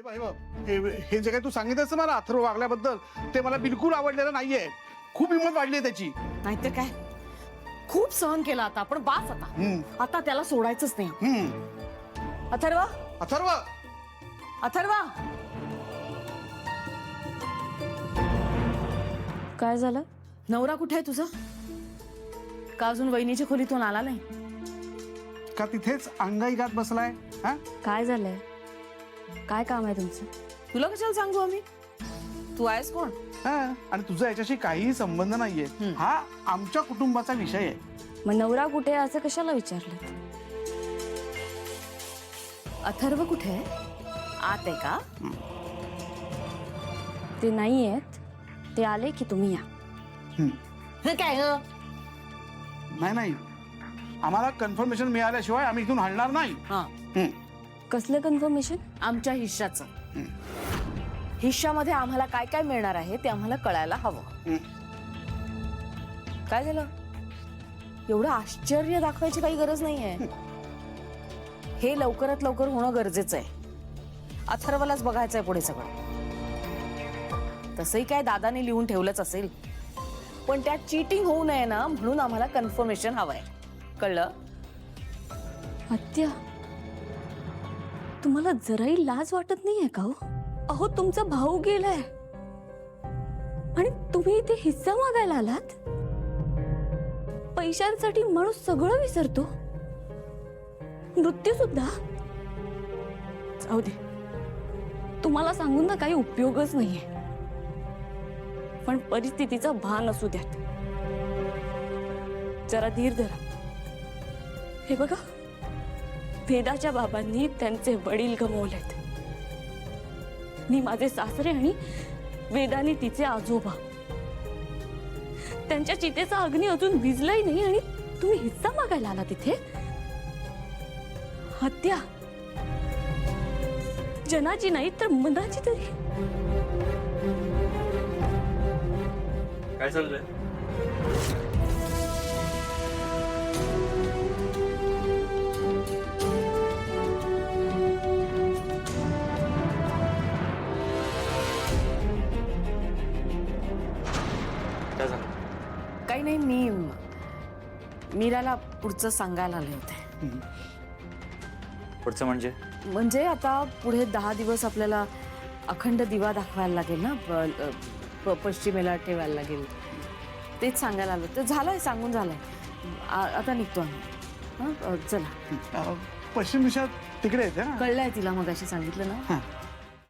हे जे काही तू सांगितलंस मला अथर्व वागल्याबद्दल ते मला बिलकुल आवडलेलं नाहीये. खूप हिंमत वाढली आहे त्याची. नाहीतर काय, खूप सहन केला आता, पण बास आता. आता त्याला सोडायचंच नाही. अथर्व, अथर्व, अथर्व, काय झालं? नवरा कुठे आहे तुझा? का अजून वहिनीच्या खोलीतून आला नाही? का तिथेच अंगाई गात बसलाय? हा, काय झालंय? काय काम आहे तुमचं? तुला कशाला सांगू आम्ही? तू आहेस कोण? हा, आणि तुझा याच्याशी काहीही संबंध नाहीये. हा आमच्या कुटुंबाचा विषय आहे. मग नवरा कुठे आहे असं कशाला विचारलं? अथर्व कुठे आहे? आत आहे का? ते नाही आहेत. ते आले की तुम्ही या. हे काय ग? नाही नाही, आम्हाला कन्फर्मेशन मिळाल्याशिवाय आम्ही इथून हलणार नाही. हा, कसलं कन्फर्मेशन? आमच्या हिश्शाचं. हिश्शामध्ये आम्हाला काय काय मिळणार आहे ते आम्हाला कळायला हवं. काय झालं? एवढं आश्चर्य दाखवायची काही गरज नाहीये. हे लवकरात लवकर होणं गरजेचं आहे. अथर्वलाच बघायचंय पुढे सगळं. तसंही काय दादाने लिहून ठेवलंच असेल, पण त्यात चीटिंग होऊ नये ना, म्हणून आम्हाला कन्फर्मेशन हवंय. कळलं? हत्या, तुम्हाला जराही लाज वाटत नाहीये का हो? अहो, तुमचा भाऊ गेलाय आणि तुम्ही इथे हिस्सा मागायला आलात? पैशांसाठी माणूस सगळं विसरतो, मृत्यू सुद्धा. जाऊ दे, तुम्हाला सांगून ना काही उपयोगच नाहीये. पण परिस्थितीचा भान असू द्यात. जरा धीर धरा. हे बघा, वेदाच्या बाबांनी त्यांचे वडील गमावलेत. मी माझे सासरे आणि वेदाने तिचे आजोबा. त्यांच्या चितेचा अग्नी अजून विझलाही नाही आणि तुम्ही हिस्सा मागायला आला तिथे? हत्या जनाची नाही तर मनाची तरी. काय चाललंय? काय झालं? काही नाही, मी मीराला पुढचं सांगायला आले होते. पुढचं म्हणजे आता पुढे 10 दिवस आपल्याला अखंड दिवा दाखवायला लागेल ना, पश्चिमेला ठेवायला लागेल. तेच सांगायला आलं. तर झालंय, सांगून झालंय. आता निघतो आम्ही. चला. पश्चिम दिशा तिकडे येते ना. कळलंय तिला, मगाशी सांगितलं ना.